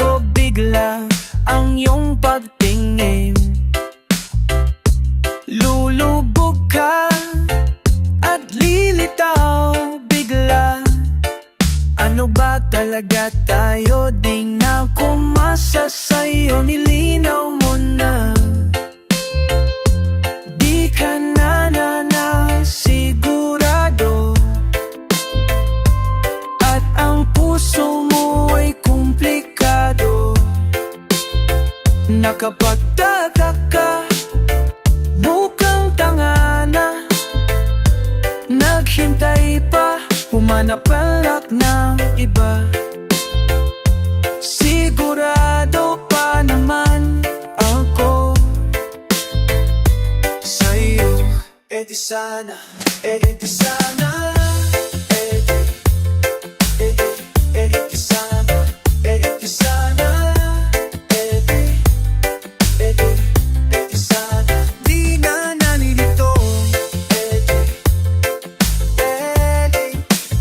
Magbabago bigla ang iyong pagtingin. Lulubog ka at lilitaw bigla. Ano ba talaga tayo? Di na kumasa sa'yo, nilinaw mo na. Di ka na sigurado, at ang puso mo ay komplikado. Nakapagtaka ka, mukhang tanga na. Naghintay pa, humanap palak ng iba. Sigurado pa naman ako sa'yo. E di sana, e di sana, e di sana, e di sana, e di sana. Di na nalilito,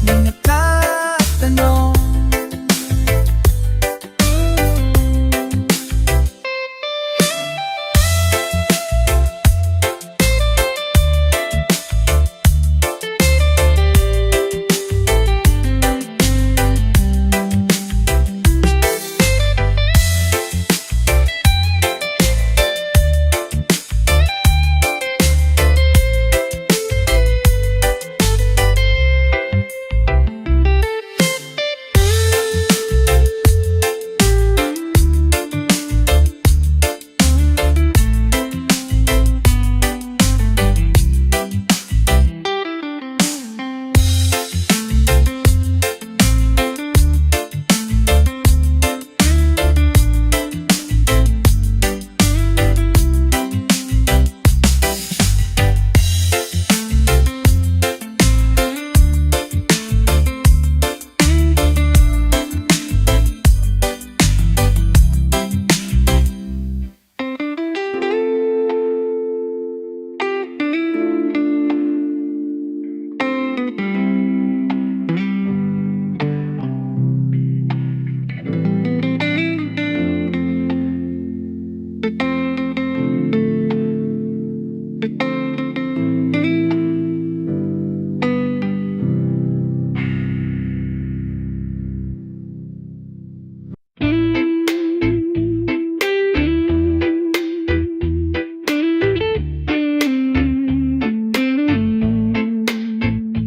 di nagtatanong.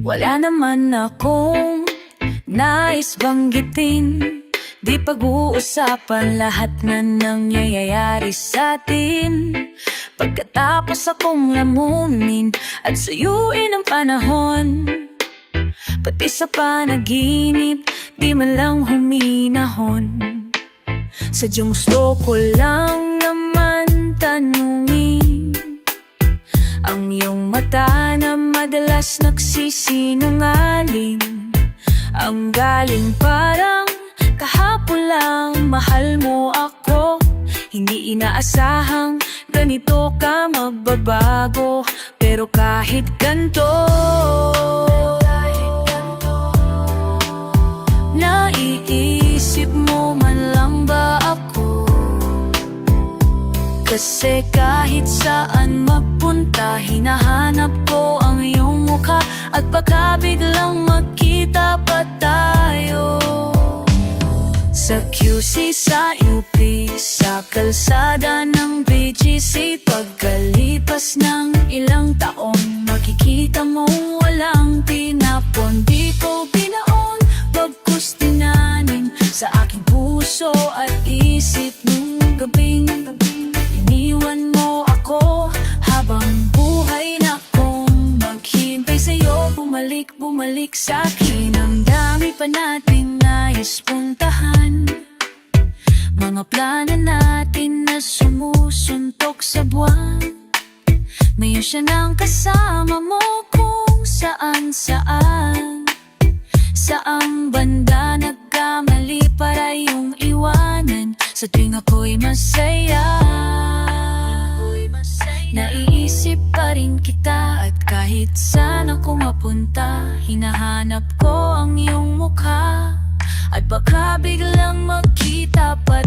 Wala naman akong nais banggitin, di pag-uusapan lahat na nangyayari sa atin. Pagkatapos akong lamunin at suyuin ang panahon, pati sa panaginip, di man lang huminahon. Sadyang gusto ko lang naman tanungin ang iyong mata na madalas nagsisinungaling. Ang galing parang kahapon lang, mahal mo ako. Hindi inaasahang ganito ka magbabago. Pero kahit ganito, naiisip mo man lang ba ako? Kasi kahit saan magpunta, hinahanap ko ang iyong mukha. At baka biglang magkita pa tayo sa QC, sa UP, sa kalsada ng BGC. Pagkalipas ng ilang taon, makikita mong walang tinapon. Di ko binaon, bagkus tinanim sa aking puso at isip nung gabing iniwan mo ako. Habang buhay na kong maghintay sa'yo, bumalik sa akin. Ang dami pa nating nais puntahan, mga plano natin na sumusuntok sa buwan. Ngayon siya nang kasama mo kung saan. Saang banda nagkamali para iyong iwanan? Sa tuwing ako'y masaya, naiisip pa rin kita. At kahit saan ako mapunta, hinahanap ko ang iyong mukha. At baka biglang magkita pa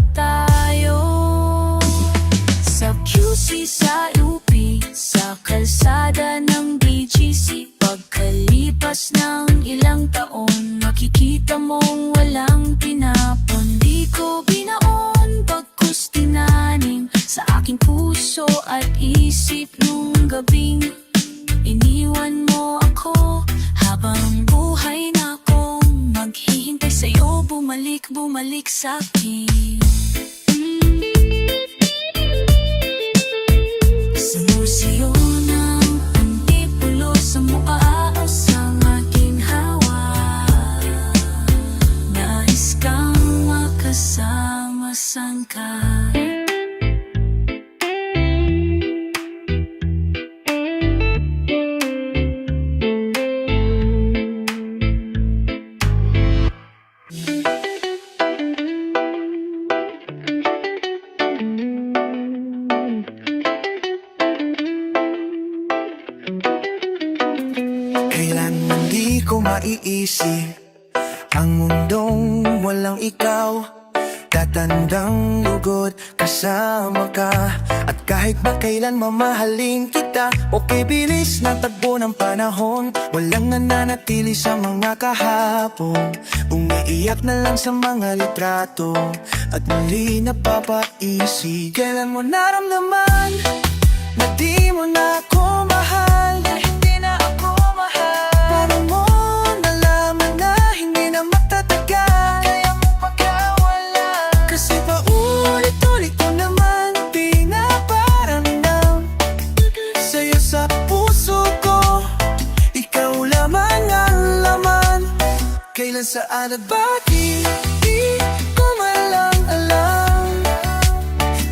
bumalik sa'kin. Sa museo ng Antipulo, sa muaos ang aking hawa. Nais kang makasama, saan ka? Kailanman di ko maiisip ang mundong walang ikaw. Tatandang lugod kasama ka, at kahit ba kailan mamahalin kita. Okay, bilis na tagbo ng panahon, walang nananatili sa mga kahapon. Umiiyak na lang sa mga litrato, at muli napapaisip. Kailan mo naramdaman na di mo na ako mahal? Na hindi na ako mahal. Paano mo nalaman na hindi na magtatagal? Kaya mo pagkawala. Kasi paulit-ulit ko naman pinaparamdam sa'yo sa puso ko. Ikaw lamang ang laman. Kailan, saan at bakit di ko malang alam.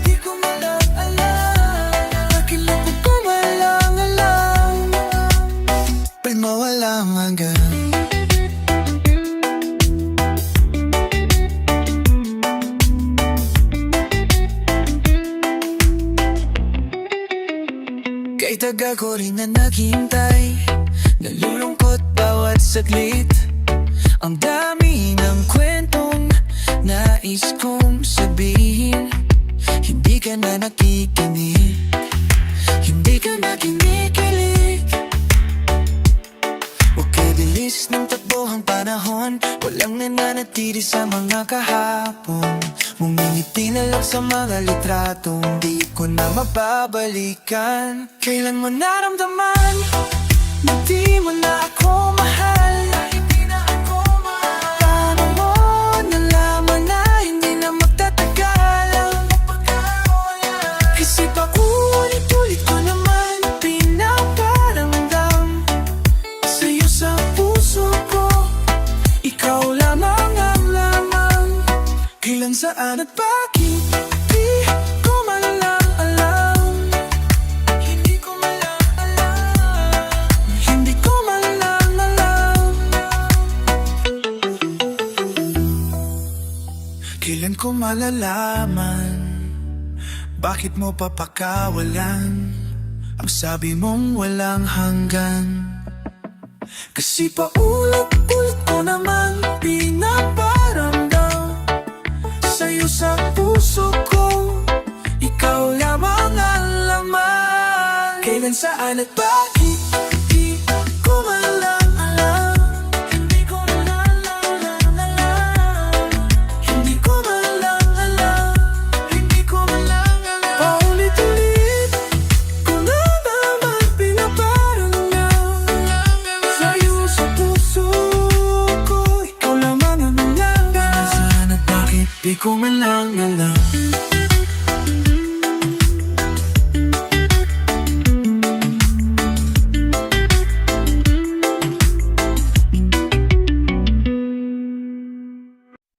Di ko malang alam. Bakit ko malang alam. May mawalang hanggan. Kay tagal ko rin na naghintay, nalulungkot bawat saglit. Ang dami ng kwentong nais kong sabihin. Hindi ka na nakikinig, hindi ka na kinikilig. Okay, bilis ng takbo ang panahon, walang nananatili sa mga kahapon. Ngumingiti na lang sa mga litrato, di ko na mababalikan. Kailan mo naramdaman na di mo na ako mahal? Na hindi na ako mahal. Paano mo nalaman na hindi na magtatagal ang pagkawala? Kasi paulit-ulit ko naman pinaparamdam sa'yo sa puso ko. Ikaw lamang ang lamang. Kailan, saan at bakit di ko malang alam. Hindi ko malang alam. Hindi ko malang alam. Kailan ko malalaman bakit mo papakawalan ang sabi mong walang hanggan? Kasi paulit-ulit ko naman pinaparamdam sa'yo sa puso ko. Ikaw lamang ang laman. Kailan, saan at bakit di ko malang alam. Hindi ko malang alam. Hindi ko malang alam. Hindi ko malang alam. Paulit-ulit ko na naman pinaparamdam sa'yo sa puso ko. Ikaw lamang ang laman. Saan at bakit di ko malang alam.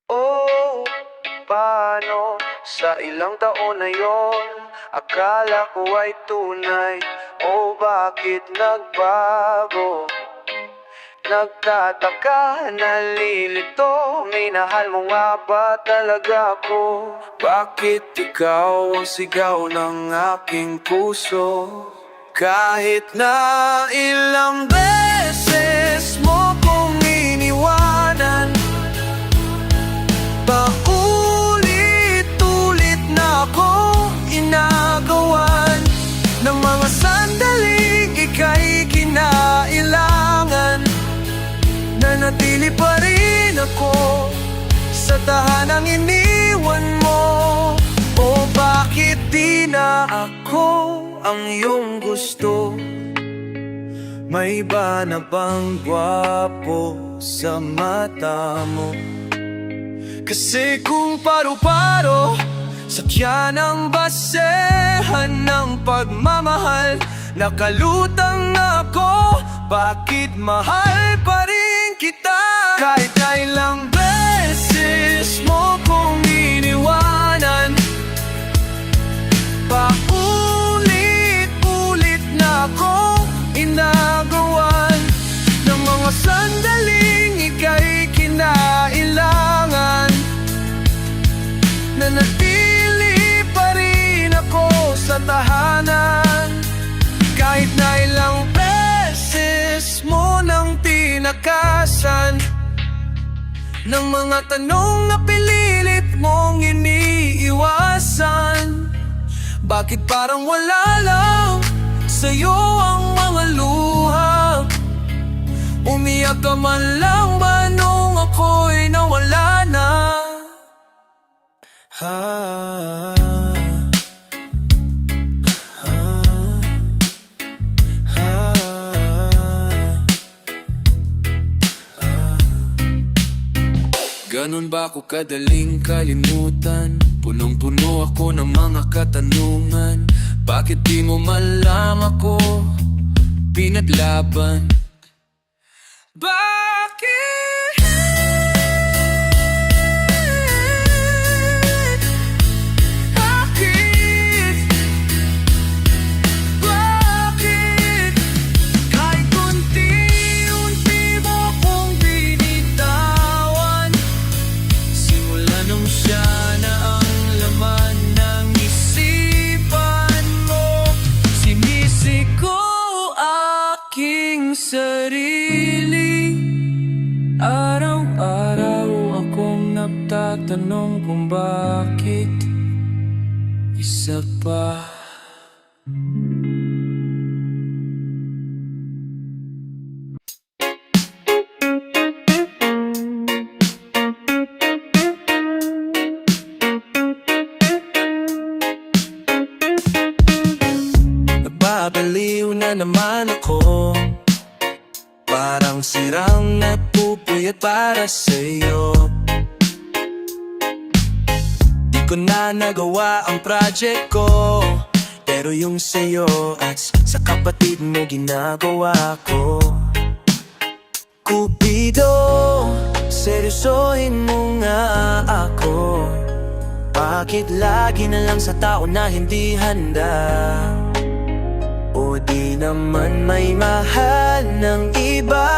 Oh, paano sa ilang taon na yon akala ko ay tunay? Oh, bakit nagbago? Nagtataka, nalilito, minahal mo nga ba talaga ako? Bakit ikaw ang sigaw ng aking puso? Kahit na ilang beses mo kong iniwanan, paulit-ulit na ako inagawan ng mga sandaling ika'y kinailangan. Nanatili pa rin ako sa tahanang iniwan mo. O bakit di na ako ang iyong gusto? May iba na bang gwapo sa mata mo? Kasi kung paro-paro sakyan ang basehan ng pagmamahal, nakalutang ako, bakit mahal pa rin kita? Kahit na ilang beses mo kong iniwanan, paulit-ulit na akong inagawan ng mga sandaling ika'y kinailangan. Nanatili pa rin ako sa tahanan, kahit na ilang beses mo nang tinakasan ng mga tanong na pinilit mong iniiwasan. Bakit parang wala lang sa'yo ang mga luha? Umiyak ka man lang ba nung ako'y nawala na? Ganon ba ako kadaling kalimutan? Punong-puno ako ng mga katanungan. Bakit di mo man lang ako pinaglaban? Bakit? Bakit? Bakit? Kahit unti-unti mo kong binitawan, simula nung siya na ang laman ng isipan mo, sinisi ko aking sarili. Araw-araw akong nagtatanong kung bakit isa pa. Nababaliw na naman ako, parang sirang napupuyat para sa'yo. Di ko na nagawa ang project ko, pero yung sa'yo at sa kapatid mo ginagawa ko. Cupido, seryosohin mo nga ako. Bakit lagi na lang sa tao na hindi handa? O di naman may mahal ng iba?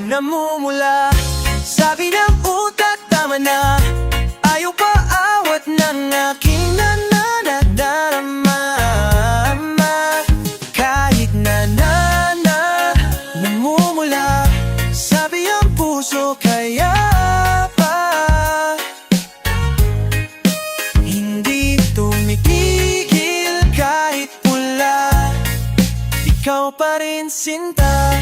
Namumula, sabi ng utak, tama na. Ayaw pa awat ng aking nananadarama. Kahit na namumula, sabi ang puso, kaya pa hindi tumitigil kahit pula. Ikaw pa rin sinta.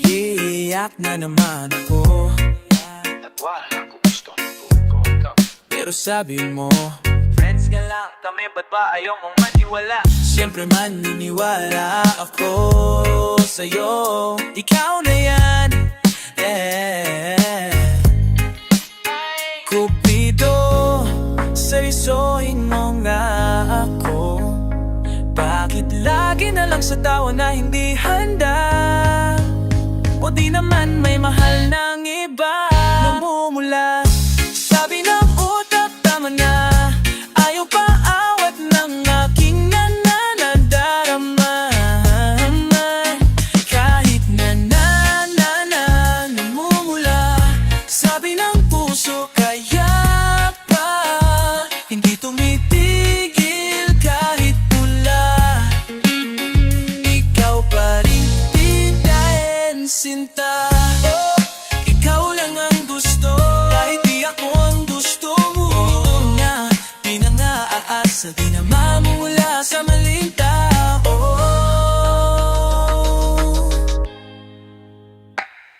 Iiyak na naman ako, at wala ko gusto ko ikaw. Pero sabi mo, friends ka lang kami, ba't ba ayaw mong maniwala? Siyempre maniniwala ako sa'yo. Ikaw na yan, Cupido, seryosohin mo nga ako. Bakit lagi na lang sa tawa na hindi handa? O di naman may mahal ng iba? Namumula, sabi ng utak, tama na. Ayaw pa awat ng aking nananadarama. Kahit na namumula, sabi ng puso, kaya pa hindi tumitigil kahit pula. Ikaw pa rin din sinta. Oh, ikaw lang ang gusto, kahit di ako ang gusto mo. Oo nga, di na nga aasa, di na mamula sa maling tao.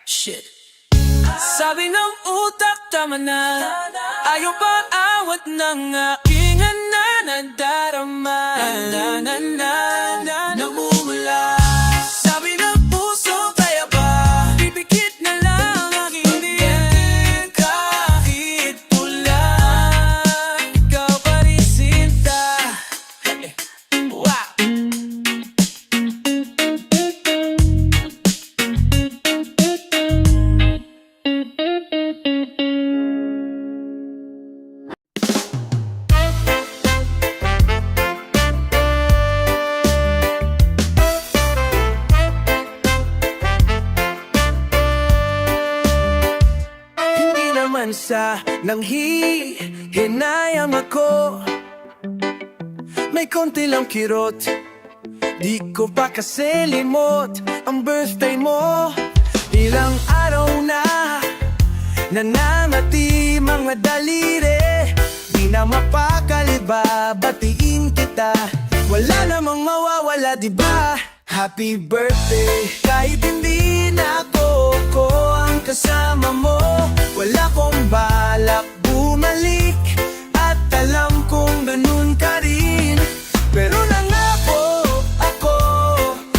Shit. Sabi ng utak, tama na. Ayaw pa awat ng aking nananada. nadarama namumula sabi ng puso, kaya ba pipikit na lang aking diin kahit ulan, ikaw pa rin sinta. Wow! Hindi naman sa hinayang ako, may konti lang kirot, di ko pa kasi limot ang birthday mo. Ilang araw na nananati mga daliri, di na mapakali ba batiin kita, wala namang mawawala diba? Happy birthday, kahit hindi na ako ang kasama mo, wala kong balak bumalik, at alam kong ganun ka rin. Pero nangako ako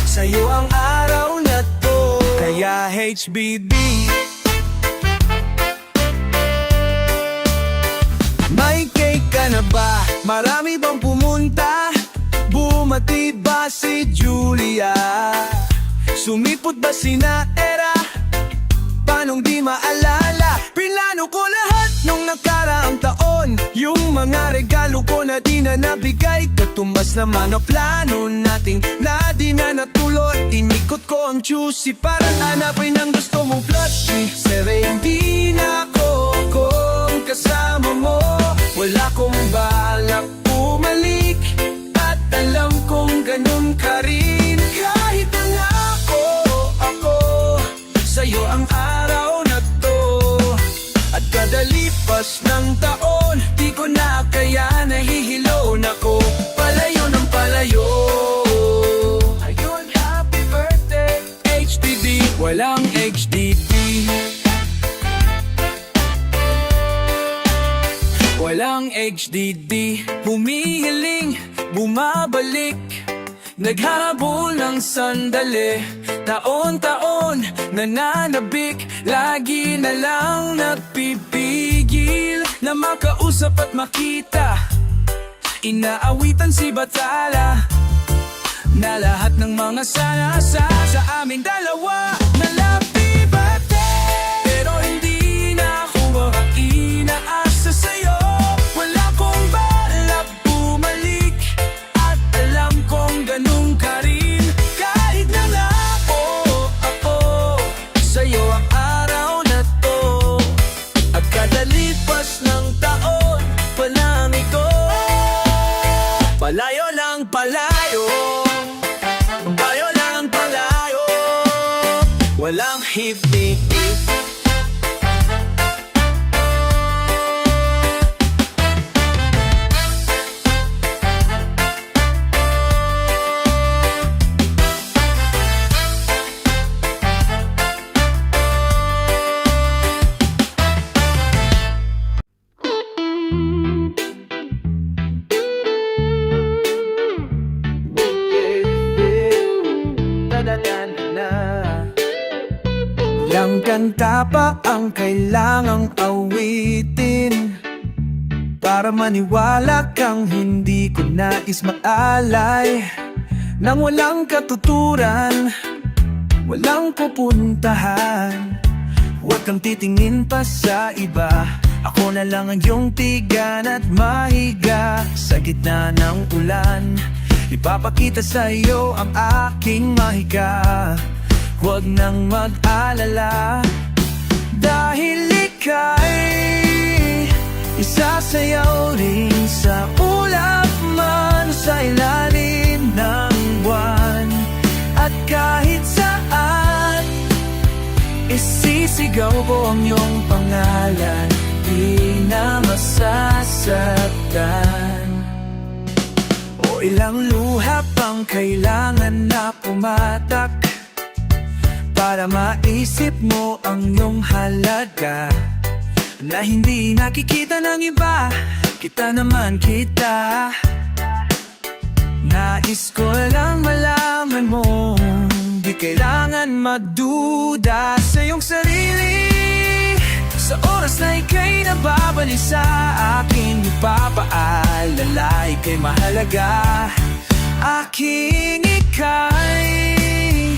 sa'yo ang araw na to, kaya HBD. May cake ka na ba? Marami bang pumunta? Bumati ba si Julia? Sumipot ba si Naera? Paanong di maalala? Pinlano ko lahat nung nakaraang taon, yung mga regalo ko na di na nabigay, katumbas naman ang plano nating na di na natuloy. Inikot ko ang juicy para hanapin ang gusto mong plushie. Sere hindi na ako kung kasama mo, wala kong balak bumalik, at alam kong ganun ka rin. Kahit nangako ako sa'yo ang araw na to, at kada lipas ng taon, di ko na kaya nahihilo na ko, palayo ng palayo. Ayun, happy birthday HDD, walang HDD, walang HDD. Humihiling, bumabalik, naghahabol ng sandali, taon-taon nananabik, lagi na lang nagpipigil na makausap at makita. Inaawitan si Batala na lahat ng mga sana sa aming dalawa na happy birthday. Pero hindi na ako inaasa sa'yo, wala kong balak bumalik, at alam kong ganun ka rin. Kahit nangako ako sa'yo ang araw na to, at kada lipas ng taon, palami ko, palayo lang palayo, palayo lang palayo, walang hip-hip-hip. Ilang kanta pa ang kailangang awitin para maniwala kang hindi ko nais maalay, nang walang katuturan, walang pupuntahan. Huwag kang titingin pa sa iba, ako na lang ang iyong tigan at mahiga sa gitna ng ulan. Ipapakita sa iyo ang aking mahika, huwag nang mag-alala, dahil ika'y isasayaw rin sa ulap man sa ilalim ng buwan. At kahit saan isisigaw ko ang iyong pangalan, di na masasaktan. O ilang luha pang kailangan na pumatak para maisip mo ang iyong halaga, na hindi nakikita ng iba, kita naman kita. Nais ko lang malaman mo, di kailangan magduda sa iyong sarili. Sa oras na ika'y nababalik sa akin, ipapaalala, ika'y mahalaga. Aking ika'y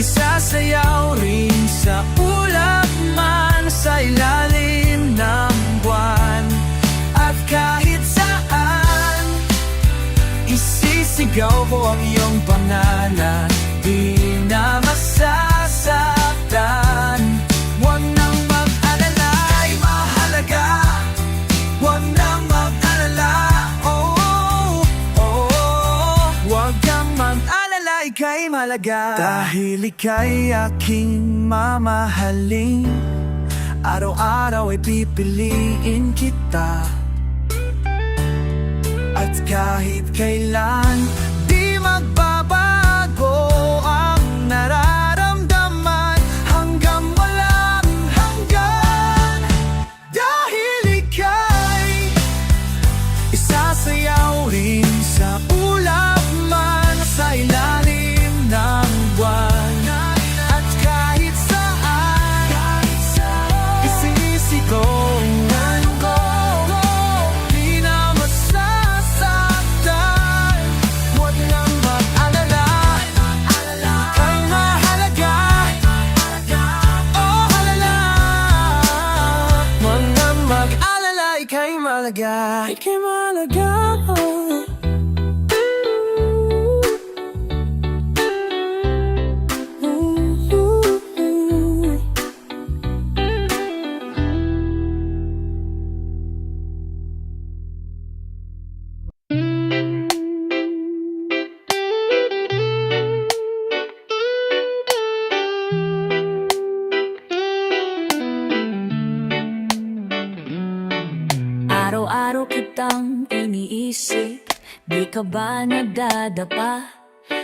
isasayaw rin sa ulap man sa ilalim ng buwan. At kahit saan, isisigaw ko ang iyong pangalan, di na masasaktan. Huwag nang mag-alala, ay mahalaga. Huwag nang mag-alala, oh, oh, oh. Huwag kang mag-alala, ika'y mahalaga. Dahil ika'y aking mamahalin, araw-araw ay pipiliin kita. At kahit kailan, di magbabago ang nararamdaman hanggang walang hanggan. Dahil ika'y isasayaw rin sa ulap man sa ilalim ng buwan. At kahit saan, isisigaw ko, di na masasaktan. Huwag nang mag-alala, ika'y mahalaga. Oh, halala. Huwag nang mag-alala, ika'y mahalaga. Ika'y mahalaga. Araw-araw kitang iniisip, di ka ba nadadapa?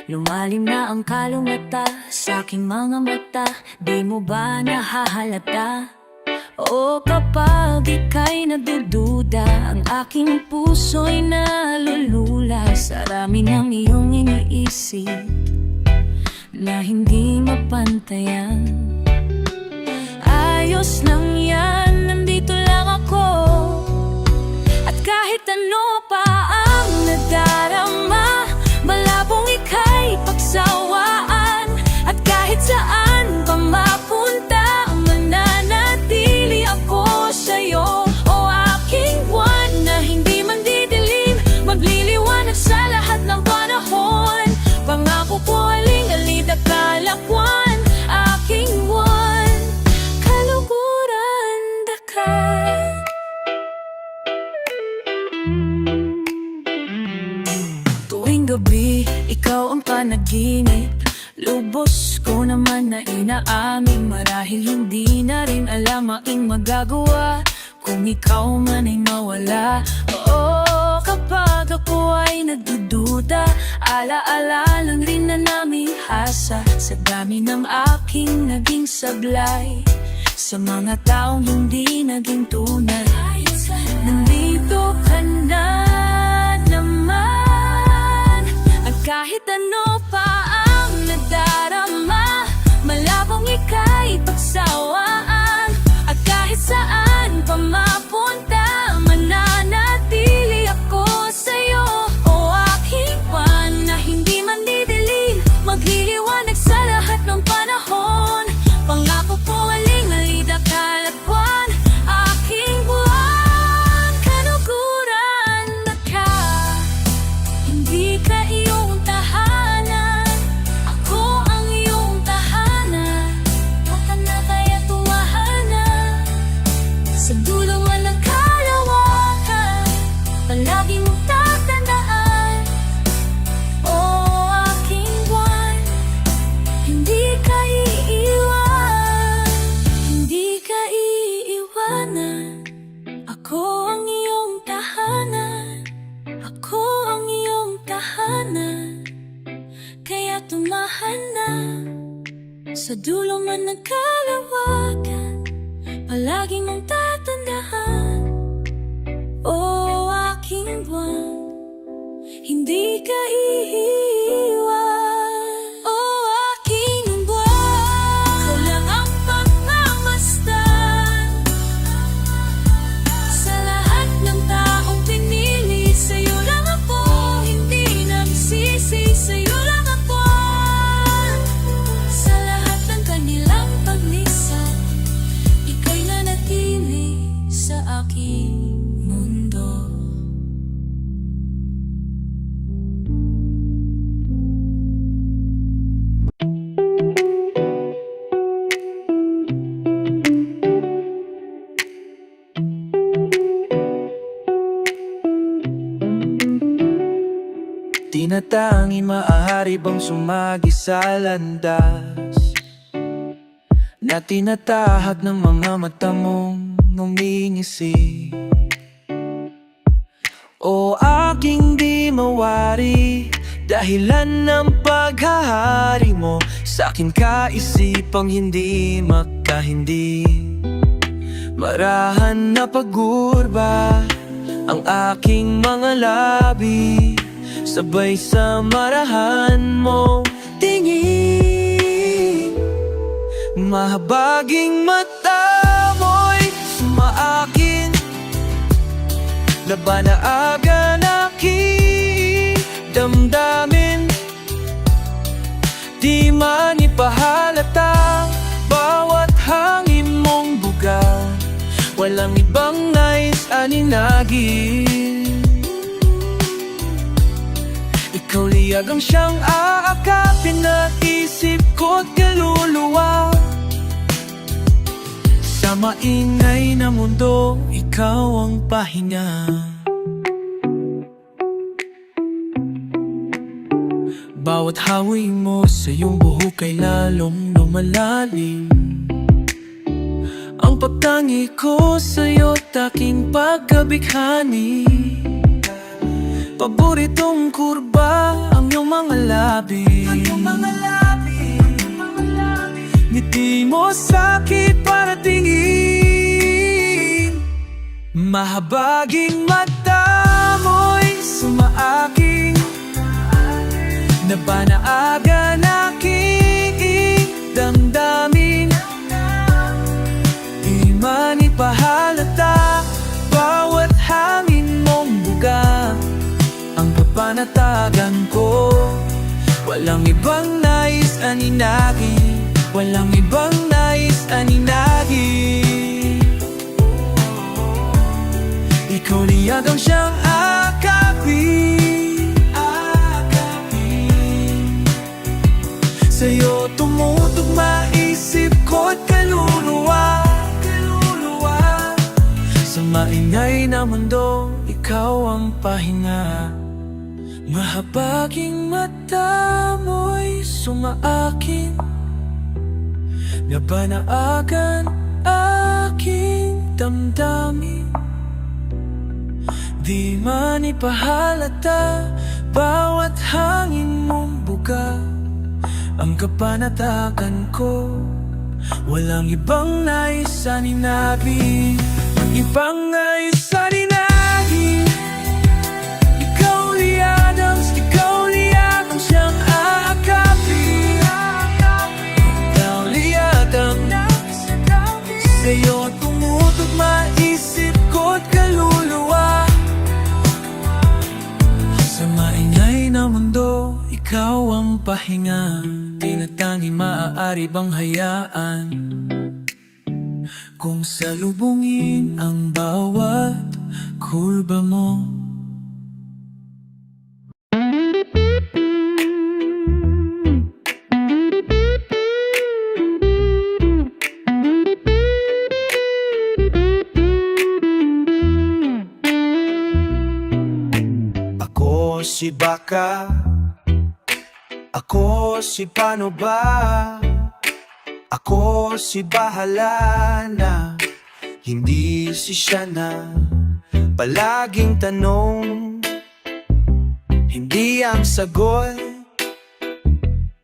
Lumalim na ang kalungata sa aking mga mata, di mo ba nahahalata? O kapag ika'y nadududa, ang aking puso'y nalulula sa dami ng iyong iniisip na hindi mapantayan. Ayos lang yan, nandito lang ako. At kahit ano pa ang nadarama, malabong ika'y pagsawaan. At kahit saan pa mapunta, mananatili ako sa'yo. O aking buwan na hindi man didilim, magliliwanag sa lahat ng panahon. Pangako ko aling-alid at kalakwan, aking buwan, kaluguran dakat. Tuwing gabi, ikaw ang panaginip, lubos ko naman na inaamin. Marahil hindi na rin alam aking magagawa kung ikaw man ay mawala. Oo, kapag ako ay nagdududa, alaala lang rin na naming hasa sa dami ng aking naging sablay, sa mga taong hindi naging tunay. Nandito ka na naman, at kahit ano pa ang nadarama, malabong ika'y pagsawaan. At kahit saan pa mapunta, mananatili ako sa'yo. O aking buwan na hindi man didilim, magliliwanag sa lahat ng panahon. Pangako ko aling-alid at kalakwan, aking buwan, kanuguran na ka. Hindi ka iyong tahanan, ako ang iyong tahanan. Huwag ka na kaya tumahanan, sa dulo man ng kalawakan, palagi mong tatandaan. O aking buwan, hindi ka iiwan, hindi ka iiwanan. Ako ang iyong tahanan, ako ang iyong tahanan. Kaya tumahan na, sa dulo man ng kalawakan, palagi mong tatandaan. O aking buwan, hindi hindi ka iiwan. O aking buwan, ikaw lang ang pagmamasdan. Sa lahat ng taong pinili, sa'yo lang ako, hindi nagsisi, sa'yo lang ako. Sa lahat ng kanilang paglisan, ika'y nanatili sa aking mundo. Tinatangi maaari bang sumagi sa landas na tinatahak ng mga mata mong ngumingisi? O aking di mawari, dahilan ng paghahari mo sa aking kaisipang hindi makahindi. Marahan na pagurba ang aking mga labi, sabay sa marahan mo tingin. Mahabaging mata mo'y sumaakin, laban na aga na aking damdamin. Di man ipahalata bawat hangin mong bugaw, walang ibang nais aninagin. Ikaw liyag ang siyang aakapin na isip ko't kaluluwa. Sa maingay na mundo, ikaw ang pahinga. Bawat hawi mo sa iyong buhok ay lalong lumalalim. Ang pagtangi ko sa'yo't aking pagkabighani. Paboritong kurba ang iyong mga labi. Ngiti mo sakit para tingin. Mahabaging mata mo'y sumaaking, nabanaagan aking damdamin. Di man ipahalata bawat hangin mong buga, ang kapanatagan ko. Walang ibang nais aninagin, walang ibang nais aninagin. Ikaw liyag ang siyang akapin. Sa'yo tumutugma isip ko't kaluluwa. Sa maingay na mundo, ikaw ang pahinga. Mahabaging mata mo'y sumaakin, nabanaagan aking damdamin. Di man ipahalata bawat hangin mong buga, ang kapanatagan ko. Walang ibang nais aninagin, ibang nais aninagin. Ikaw liyadang siyang aakapin. Ikaw liyadang sa'yo tumutugma isip ko't kaluluwa. Sa maingay na mundo, ikaw ang pahinga. Tinatangi maaari bang hayaan kung salubungin ang bawat kurba mo. Ako si Baka, ako si Paano Ba, ako si Bahala Na, hindi si siya na palaging tanong. Hindi ang sagot,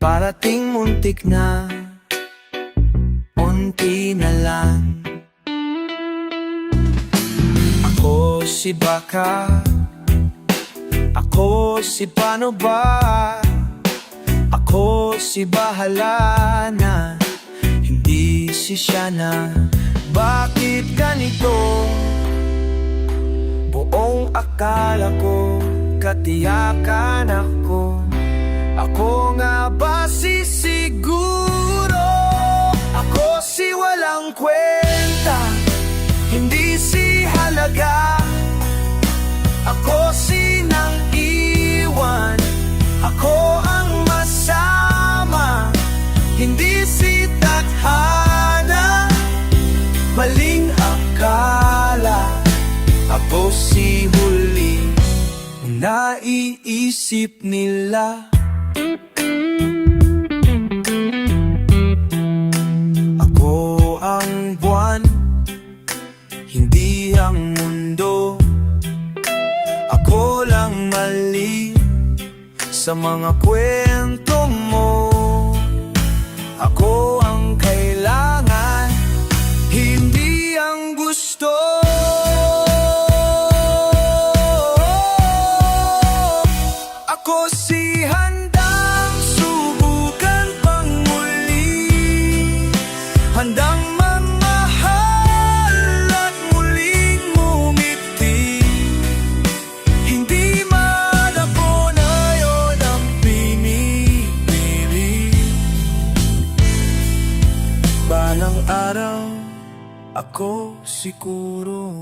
parating muntik na, unti na lang. Ako si Baka, ako Ako si paano ba? Ako si bahala na, hindi si siya na. Bakit ganito? Buong akala ko, katiyakan ako. Ako nga ba sisiguro? Ako si walang kwenta, hindi si halaga. Ako si nang iwan, ako ang masama, hindi si tadhana. Maling akala, ako si huli, naiisip nila. Ako ang buwan, hindi ang mundo. Ako lang mali sa mga kwento mo. Ako ang kailangan, hindi ang gusto. Ako si handang subukan pang muli, handang mamahal at muling ngumiti. Hindi man ako na yun ang pinipili. Balang araw, ako siguro